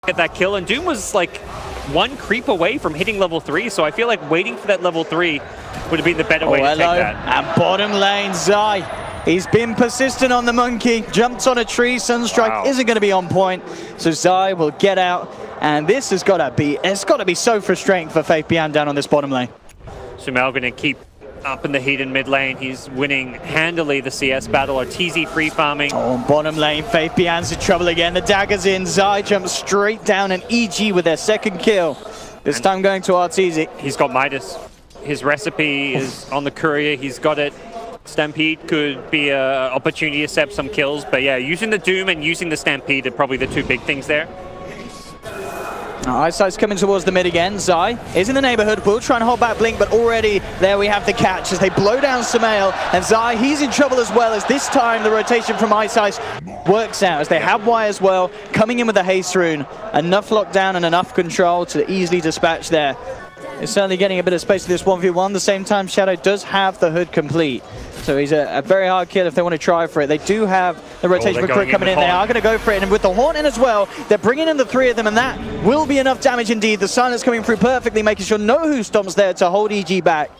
get that kill, and Doom was like one creep away from hitting level 3, so I feel like waiting for that level 3 would have been the better way to take that. And bottom lane, Zai. He's been persistent on the monkey, jumps on a tree, Sunstrike isn't going to be on point, so Zai will get out, and this has got to be, it's got to be so frustrating for Faith Bian down on this bottom lane. SumaiL going to keep up in the heat in mid lane. He's winning handily the CS battle. Arteezy free farming. Oh, bottom lane, Faith Bian's in trouble again. The dagger's in. Zai jumps straight down, and EG with their second kill. This time going to Arteezy. He's got Midas. His recipe is on the courier. He's got it. Stampede could be an opportunity to set some kills, but yeah, using the Doom and using the Stampede are probably the two big things there. iceice coming towards the mid again. Zai is in the neighborhood, will try and hold back Blink, but already there we have the catch as they blow down SumaiL, and Zai, he's in trouble as well, as this time the rotation from iceice works out as they have Y as well, coming in with the haste rune. Enough lockdown and enough control to easily dispatch there. It's certainly getting a bit of space to this 1v1. At the same time, Shadow does have the hood complete. So he's a very hard kill if they want to try for it. They do have the rotation for Crit coming in. They are going to go for it. And with the Horn in as well, they're bringing in the 3 of them. And that will be enough damage indeed. The silence coming through perfectly, making sure no who stomps there to hold EG back.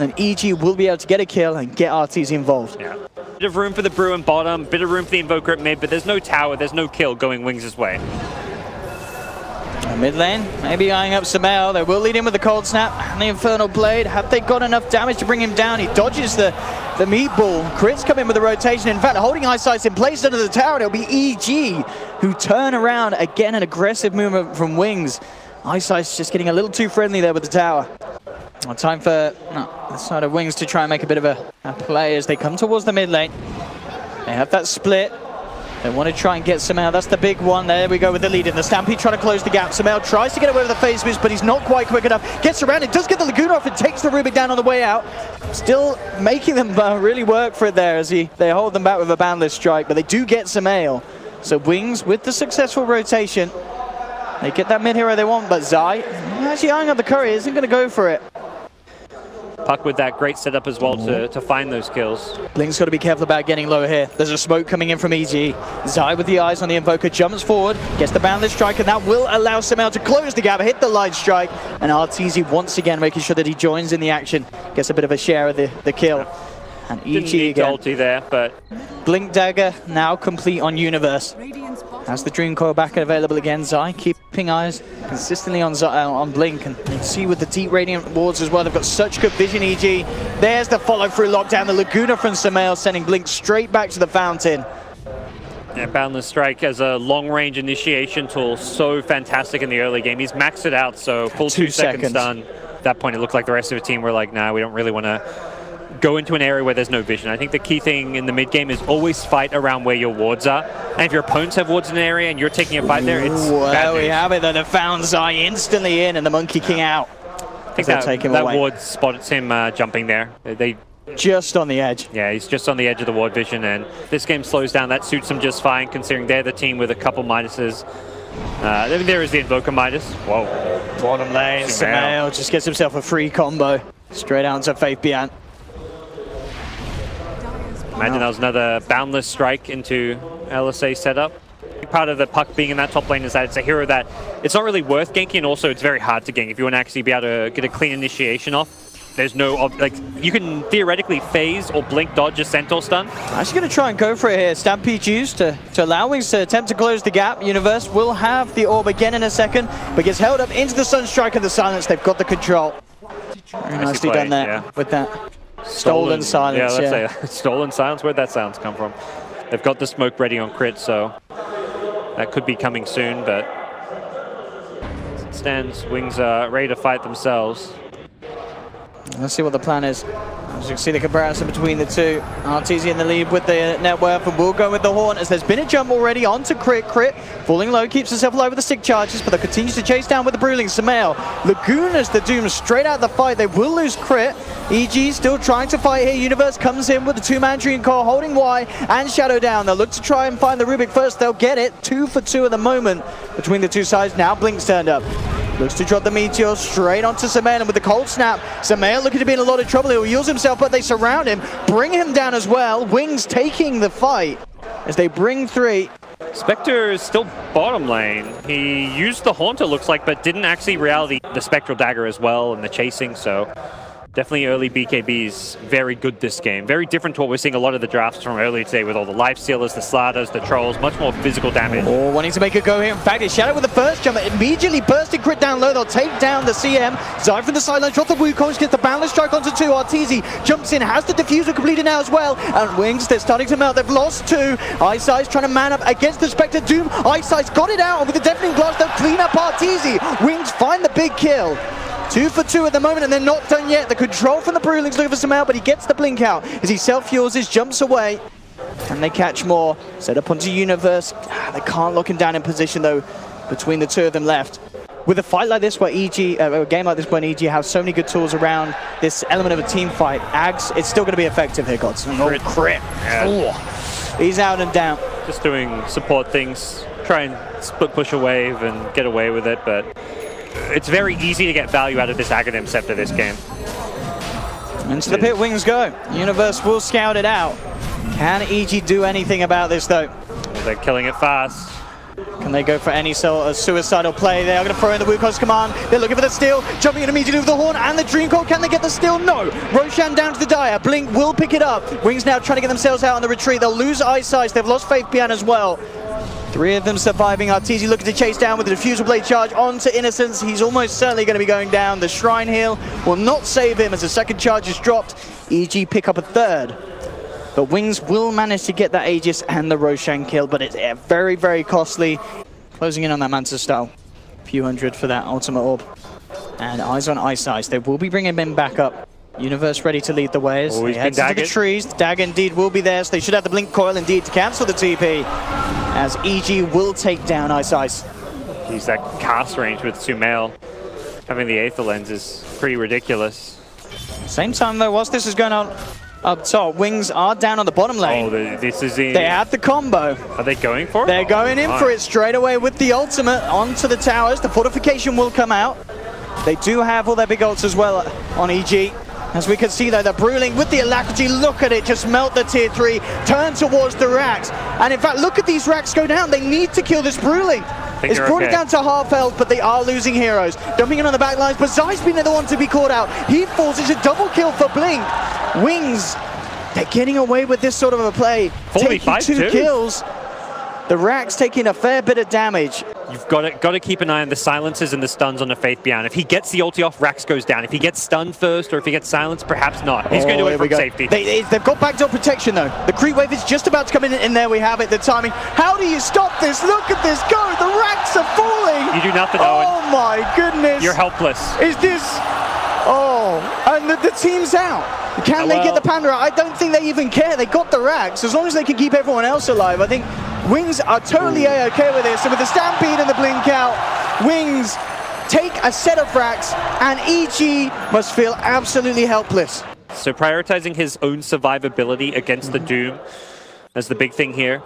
And EG will be able to get a kill and get Arteezy involved. Yeah. Bit of room for the Bruin bottom, bit of room for the Invoker at mid, but there's no tower, there's no kill going Wings' way. Mid lane, maybe eyeing up SumaiL. They will lead in with the Cold Snap and the Infernal Blade. Have they got enough damage to bring him down? He dodges the meatball. Crits come in with the rotation. In fact, holding iceice in place under the tower, it'll be EG who turn around. Again, an aggressive movement from Wings. iceice just getting a little too friendly there with the tower. Time for the side of Wings to try and make a bit of a play as they come towards the mid lane. They have that split. They want to try and get SumaiL. That's the big one. There we go with the lead in. The Stampede trying to close the gap. SumaiL tries to get away with the Faceless, but he's not quite quick enough. Gets around it, does get the Laguna off, and takes the Rubik down on the way out. Still making them really work for it there as they hold them back with a Boundless Strike, but they do get SumaiL. So Wings with the successful rotation. They get that mid hero they want, but Zai, actually eyeing up the courier, isn't going to go for it. Puck with that great setup as well to find those kills. Blink's got to be careful about getting low here. There's a smoke coming in from EG. Zai with the eyes on the Invoker jumps forward, gets the Boundless Strike, and that will allow SumaiL to close the gap, hit the Light Strike, and Arteezy once again making sure that he joins in the action, gets a bit of a share of the kill. And EG again. Ulti there, but Blink Dagger now complete on Universe. Has the Dream Coil back available again. Zai keeping eyes consistently on Blink, and you see with the deep Radiant wards as well, they've got such good vision. EG, there's the follow through lockdown, the Laguna from SumaiL sending Blink straight back to the fountain. Yeah, Boundless Strike as a long-range initiation tool, so fantastic in the early game. He's maxed it out, so full 2 seconds done. At that point, it looked like the rest of the team were like, nah, we don't really want to go into an area where there's no vision. I think the key thing in the mid game is always fight around where your wards are. And if your opponents have wards in an area and you're taking a fight there, it's well, we have it. They found Zai instantly in and the Monkey King out. I think that ward spotted him jumping there. They just on the edge. Yeah, he's just on the edge of the ward vision, and this game slows down. That suits them just fine, considering they're the team with a couple Midases. There is the Invoker Midas. Whoa. Bottom lane, SumaiL just gets himself a free combo. Straight out to Faith Bian. Imagine that was another Boundless Strike into LSA setup. Part of the Puck being in that top lane is that it's a hero that it's not really worth ganking, and also it's very hard to gank. If you want to actually be able to get a clean initiation off, there's no, like, you can theoretically phase or blink dodge a Centaur stun. Actually going to try and go for it here. Stampede used to allow Wings to attempt to close the gap. Universe will have the orb again in a second, but gets held up into the Sunstrike and the silence. They've got the control. Very nicely done there with that. Stolen silence, yeah. Let's say stolen silence. Where'd that sounds come from? They've got the smoke ready on crit, so that could be coming soon, but as it stands, Wings are ready to fight themselves. Let's see what the plan is. As you can see the comparison between the two. Arteezy in the lead with the net worth, and we'll go with the Horn as there's been a jump already onto Crit. Crit falling low, keeps himself low with the stick charges, but they continues to chase down with the Bruising. SumaiL, Laguna's the Doom straight out the fight. They will lose Crit. EG still trying to fight here. Universe comes in with the two-man Dream Core, holding Y and Shadow down. They'll look to try and find the Rubik first. They'll get it. 2 for 2 at the moment between the two sides. Now Blink's turned up. Looks to drop the Meteor straight onto SumaiL, and with the Cold Snap, SumaiL looking to be in a lot of trouble. He'll use himself, but they surround him, bring him down as well. Wings taking the fight as they bring 3. Spectre is still bottom lane. He used the Haunter, looks like, but didn't actually reality the Spectral Dagger as well and the chasing, so definitely early BKBs very good this game. Very different to what we're seeing a lot of the drafts from earlier today with all the Life Stealers, the Slatters, the Trolls, much more physical damage. Oh, wanting to make a go here. In fact, it's Shadow with the first jumper, immediately bursting crit down low. They'll take down the CM. Zai from the sideline, drop the Wukong, gets the Boundless Strike onto 2. Arteezy jumps in, has the Diffuser completed now as well. And Wings, they're starting to melt. They've lost 2. iceice trying to man up against the Spectre Doom. iceice got it out, and with the Deafening Blast, they'll clean up Arteezy. Wings find the big kill. 2 for 2 at the moment, and they're not done yet. The control from the Brewling's looking for SumaiL, but he gets the blink out as he self-fuels, jumps away. And they catch more. Set up onto Universe. They can't lock him down in position, though, between the 2 of them left. With a fight like this, where a game like this, when EG have so many good tools around this element of a team fight, Ags, it's still going to be effective here, Gods. Oh, crit. Yeah. He's out and down. Just doing support things, try and split push a wave and get away with it, but it's very easy to get value out of this Aghanim Scepter this game. Into the pit Wings go. Universe will scout it out. Can EG do anything about this, though? They're killing it fast. Can they go for any sort of suicidal play? They are going to throw in the Wukong's command. They're looking for the steal, jumping in immediately with the Horn and the Dream Core. Can they get the steal? No. Roshan down to the Dire. Blink will pick it up. Wings now trying to get themselves out on the retreat. They'll lose iceice. They've lost Faith Pian as well. 3 of them surviving. Arteezy looking to chase down with the Diffusal Blade charge onto Innocence. He's almost certainly going to be going down. The Shrine Heal will not save him as the second charge is dropped. EG pick up a 3rd. But Wings will manage to get that Aegis and the Roshan kill, but it's very, very costly. Closing in on that Manta style. A few hundred for that Ultimate Orb. And eyes on iceice. They will be bringing him back up. Universe ready to lead the way as they head into the trees. The dagger indeed will be there, so they should have the Blink Coil indeed to cancel the TP. As EG will take down iceice. Use that cast range with SumaiL. Having the Aether Lens is pretty ridiculous. Same time though, whilst this is going on up top, Wings are down on the bottom lane. Oh, this is the... They have the combo. Are they going for it? They're going in for it straight away with the ultimate onto the towers. The fortification will come out. They do have all their big ults as well on EG. As we can see though, the Brewling with the Alacrity, look at it, just melt the tier 3, turn towards the racks. And in fact, look at these racks go down. They need to kill this Brewling. It's brought it down to half health, but they are losing heroes. Dumping in on the back lines, but Zai's been the one to be caught out. He falls into double kill for Blink. Wings, they're getting away with this sort of a play. Taking 2 kills. The Rack's taking a fair bit of damage. You've got to keep an eye on the silences and the stuns on the Faith Pian. If he gets the ulti off, Rax goes down. If he gets stunned first, or if he gets silenced, perhaps not. He's going to do it from safety. They've got backdoor protection though. The creep wave is just about to come in, and there we have it, the timing. How do you stop this? Look at this go! The Racks are falling! You do nothing, Owen. Oh my goodness! You're helpless. Is this... Oh, and the team's out. Can they get the Panda out? I don't think they even care. They got the Racks. As long as they can keep everyone else alive, I think Wings are totally A-okay with this. So with the Stampede and the Blink out, Wings take a set of Racks, and EG must feel absolutely helpless. So prioritizing his own survivability against the Doom as the big thing here.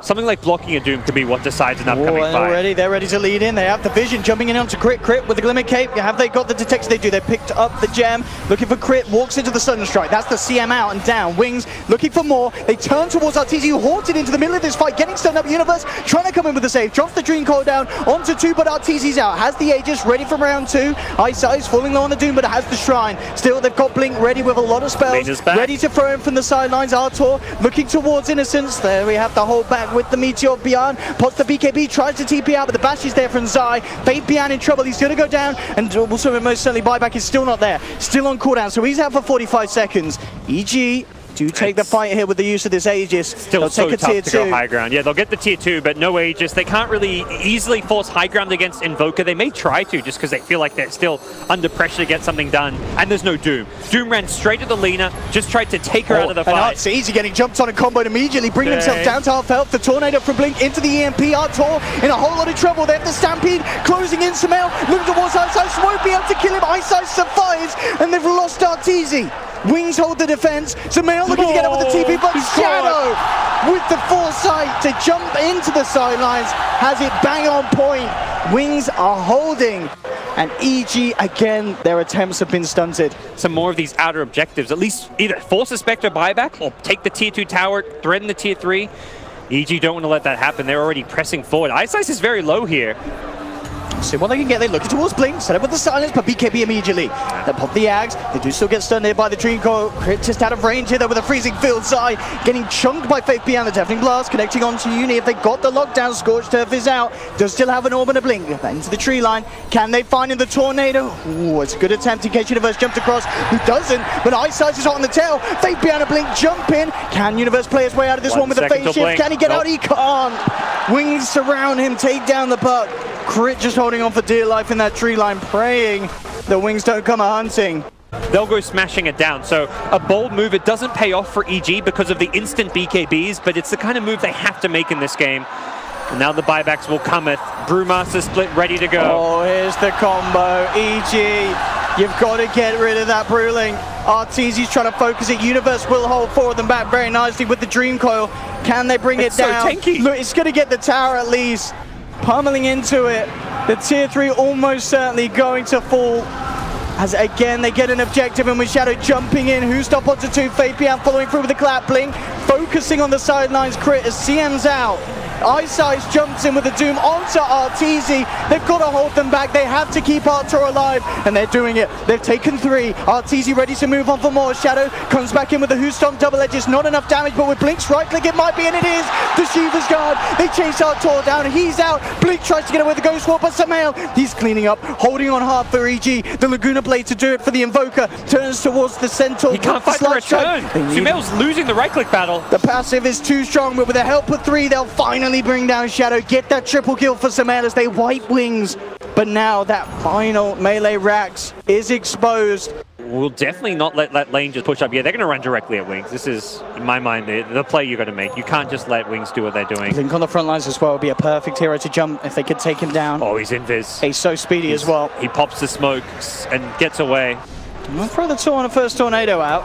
Something like blocking a Doom could be what decides an upcoming fight. They're ready to lead in. They have the vision jumping in onto Crit with the Glimmer Cape. Have they got the detection? They do. They picked up the gem. Looking for Crit. Walks into the Sudden Strike. That's the CM out and down. Wings looking for more. They turn towards Arteezy, who haunted into the middle of this fight. Getting stunned up. Universe trying to come in with the save. Drops the Dream Coil down onto 2, but Arteezy's out. Has the Aegis ready for round 2. iceice falling low on the Doom, but it has the Shrine. Still, they've got Blink ready with a lot of spells. Ready to throw him from the sidelines. Artur looking towards Innocence. There we have the hold back with the Meteor Beyond. Pots the BKB, tries to TP out, but the bash is there from Zai. Faith Pian in trouble. He's going to go down, and also most certainly buyback is still not there. Still on cooldown, so he's out for 45 seconds. EG do take the fight here with the use of this Aegis. Still so tough to go high ground. Yeah, they'll get the tier 2, but no Aegis. They can't really easily force high ground against Invoker. They may try to, just because they feel like they're still under pressure to get something done. And there's no Doom. Doom ran straight to the Lina, just tried to take her out of the fight. Arteezy getting jumped on and comboed immediately, bringing himself down to half health. The Tornado from Blink into the EMP. Artur in a whole lot of trouble. They have the Stampede closing in. SumaiL looking towards iceice, won't be able to kill him. iceice survives, and they've lost Arteezy. Wings hold the defense. SumaiL looking to get up with the TP, but Shadow with the foresight to jump into the sidelines has it bang on point. Wings are holding, and EG again, their attempts have been stunted. Some more of these outer objectives, at least either force a Spectre buyback or take the tier 2 tower, threaten the tier 3. EG don't want to let that happen. They're already pressing forward. iceice is very low here. See what they can get. They're looking towards Blink, set up with the silence, but BKB immediately. They pop the Ags. They do still get stunned here by the Dream Coil. Crit just out of range here though with a freezing field. Zai getting chunked by FaceBehind. The Deafening Blast connecting onto Uni. If they got the lockdown, Scorched Turf is out. Does still have an orb and a Blink. Into the tree line. Can they find in the Tornado? Ooh, it's a good attempt in case Universe jumped across. Who doesn't? But iceice is hot on the tail. FaceBehind a Blink, jump in. Can Universe play his way out of this one with a phase shift? Can he get out? He can't. Wings surround him, take down the puck. Crit just holding on for dear life in that tree line, praying the Wings don't come a-hunting. They'll go smashing it down. So a bold move. It doesn't pay off for EG because of the instant BKBs, but it's the kind of move they have to make in this game. And now the buybacks will cometh. Brewmaster split ready to go. Oh, here's the combo. EG, you've got to get rid of that Brewling. Arteezy's trying to focus it. Universe will hold forward them back very nicely with the Dream Coil. Can they bring it down? So tanky. Look, it's going to get the tower at least. Pummeling into it. The tier 3 almost certainly going to fall. As again they get an objective, and with Shadow jumping in, who stop onto 2, FaceBehind following through with the clap Blink, focusing on the sidelines. Crit as CM's out. iceice jumps in with the Doom onto Arteezy. They've got to hold them back. They have to keep Artur alive, and they're doing it. They've taken 3. Arteezy ready to move on for more. Shadow comes back in with the Who Stomp double edges. Not enough damage, but with Blink's right click it might be, and it is. The Shiva's Guard. They chase Artur down. He's out. Blink tries to get away with the Ghost Warp, but SumaiL, he's cleaning up, holding on hard for EG. The Laguna Blade to do it for the Invoker. Turns towards the Centaur. He can't fight the return. SumaiL's losing the right click battle. The passive is too strong, but with the help of 3, they'll finally bring down Shadow. Get that triple kill for SumaiL as they wipe Wings. But now that final melee Rax is exposed. We'll definitely not let that lane just push up. Yeah, they're going to run directly at Wings. This is, in my mind, the play you're going to make. You can't just let Wings do what they're doing. Blink on the front lines as well would be a perfect hero to jump if they could take him down. Oh, he's invis. He's so speedy as well. He pops the smoke and gets away. We'll throw the Tor on the first Tornado out.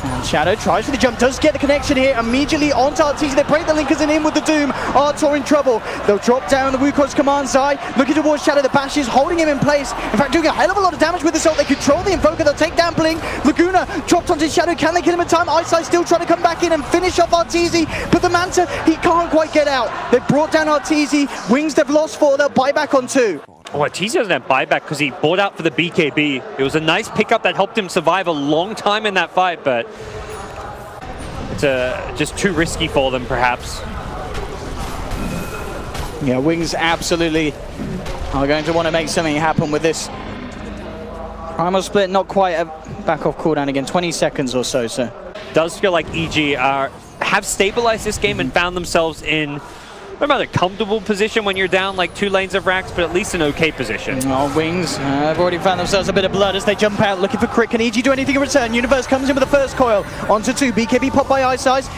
And Shadow tries for the jump, does get the connection here immediately onto Arteezy. They break the linkers and in with the Doom. Artur in trouble. They'll drop down the Wukong's command side, looking towards Shadow. The Bash is holding him in place. In fact, doing a hell of a lot of damage with the Salt. They control the Invoker. They'll take down Blink. Laguna dropped onto Shadow. Can they kill him in time? iceice still trying to come back in and finish off Arteezy. But the Manta, he can't quite get out. They've brought down Arteezy. Wings, they've lost 4. They'll buy back on 2. Oh, Arteezy doesn't have buyback because he bought out for the BKB. It was a nice pickup that helped him survive a long time in that fight, but it's just too risky for them, perhaps. Yeah, Wings absolutely are going to want to make something happen with this. Primal Split, not quite a back off cooldown again, 20 seconds or so. Does feel like EG have stabilized this game and found themselves in not a comfortable position when you're down like 2 lanes of Rax, but at least an okay position. Oh, Wings have already found themselves a bit of blood as they jump out looking for Crit. Can EG do anything in return? Universe comes in with the first coil onto 2. BKB popped by iceice.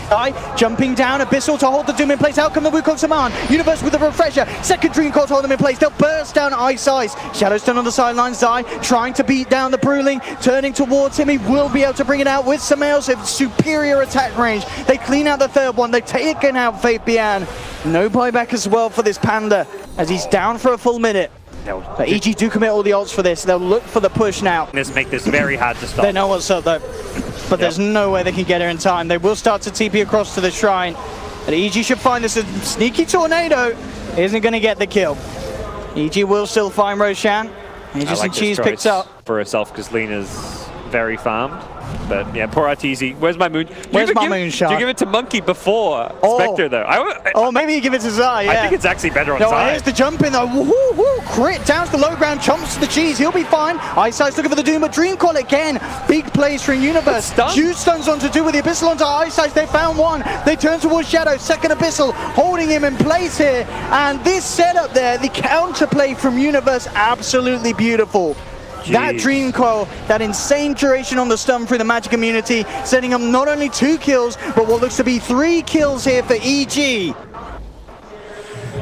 Jumping down. Abyssal to hold the Doom in place. Out come the Wukong's command. Universe with a refresher. Second Dream Coil to hold them in place. They'll burst down iceice. Shadow's done on the sidelines. Zai trying to beat down the Brewling. Turning towards him. He will be able to bring it out with SumaiL's superior attack range. They clean out the third one. They've taken out FaceBehind. No buyback as well for this Panda as he's down for a full minute. But EG do commit all the ults for this. They'll look for the push now. Make this very hard to stop. They know what's up though, but there's no way they can get her in time. They will start to TP across to the shrine. But EG should find this. A sneaky Tornado isn't going to get the kill. EG will still find Roshan. Aegis and Cheese picked up. For herself because Lena's very farmed. But yeah, poor Arteezy. Where's my moon? Where's my moonshot? Do you give it to Monkey before Spectre though? Maybe you give it to Zai, yeah. I think it's actually better on Zai. Here's the jump in though. Woo! Crit down to the low ground, chomps to the Cheese. He'll be fine. iceice looking for the Doom, but Dream Coil again. Big plays for Universe. Huge stuns on to do with the Abyssal onto iceice. They found one. They turn towards Shadow. Second Abyssal holding him in place here. And this setup there, the counterplay from Universe, absolutely beautiful. Jeez. That Dream Coil, that insane duration on the stun through the Magic immunity, setting up not only 2 kills, but what looks to be 3 kills here for EG.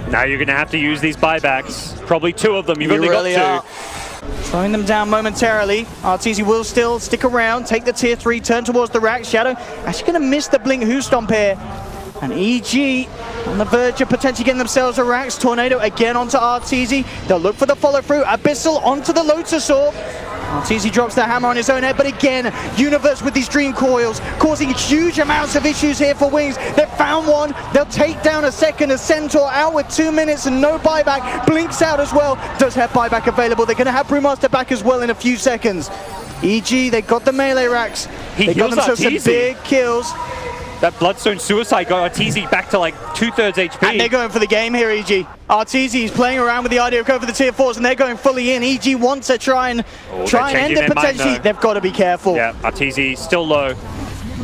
Now you're going to have to use these buybacks. Probably 2 of them. You've only got 2. Throwing them down momentarily. Arteezy will still stick around, take the tier 3, turn towards the Rax. Shadow actually going to miss the Blink Who Stomp here. And EG on the verge of potentially getting themselves a Rax. Tornado again onto Arteezy. They'll look for the follow through. Abyssal onto the Lotus Orb. Arteezy drops the hammer on his own head, but again, Universe with these Dream Coils, causing huge amounts of issues here for Wings. They've found one, they'll take down a second, a Centaur out with 2 minutes and no buyback, Blinks out as well, does have buyback available. They're gonna have Brewmaster back as well in a few seconds. EG, they got the melee racks, they got themselves some big kills. That Bloodstone Suicide got Arteezy back to like 2/3 HP. And they're going for the game here, EG. Arteezy is playing around with the idea of going for the tier 4s, and they're going fully in. EG wants to try and end it potentially. They've got to be careful. Yeah, Arteezy still low.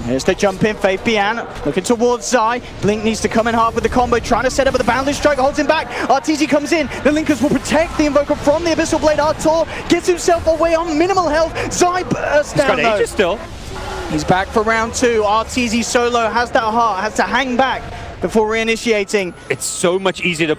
Here's the jump in, Faith Bian looking towards Zai. Blink needs to come in hard with the combo, trying to set up with the Boundless Strike, holds him back. Arteezy comes in, the Linkers will protect the Invoker from the Abyssal Blade. Artur gets himself away on minimal health. Zai bursts down. He's got Aegis still. He's back for round 2. Arteezy solo has that heart, has to hang back before reinitiating. It's so much easier to...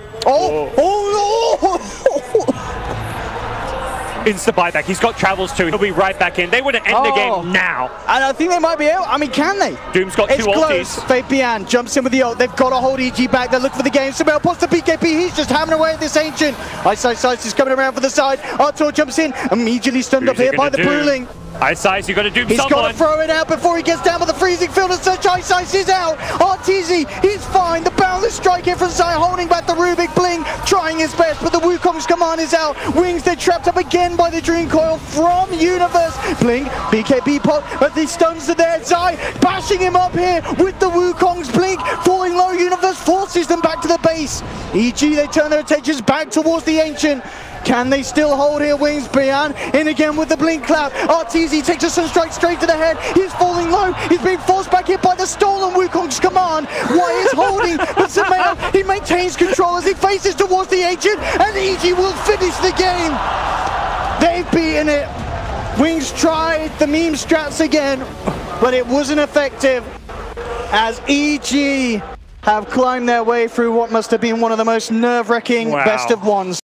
Insta buyback. He's got travels too. He'll be right back in. They want to end the game now. And I think they might be able. I mean, can they? Doom's got 2 ultis. Faith Bian jumps in with the ult. They've got to hold EG back. They're looking for the game. SumaiL pots the BKB. He's just hammering away at this Ancient. iceice is coming around for the side. Artur jumps in. Immediately stunned up here by the Brewling. iceice, you got to doom someone. He's got to throw it out before he gets down with the freezing field as such. iceice is out. Arteezy, he's fine. The Boundless Strike here from Zai, holding back the Rubik. Bling trying his best, but the Wukong's command is out. Wings, they're trapped up again by the Dream Coil from Universe. Bling, BKB pot, but the stuns are there. Zai bashing him up here with the Wukong's. Blink falling low. Universe forces them back to the base. EG, they turn their attentions back towards the Ancient. Can they still hold here? Wings, Bian in again with the Blink Clap. Arteezy takes a Sunstrike straight to the head. He's falling low. He's being forced back here by the stolen Wukong's command. Why is holding? But SumaiL, he maintains control as he faces towards the Ancient, and EG will finish the game. They've beaten it. Wings tried the meme strats again, but it wasn't effective as EG have climbed their way through what must have been one of the most nerve-wracking best of ones.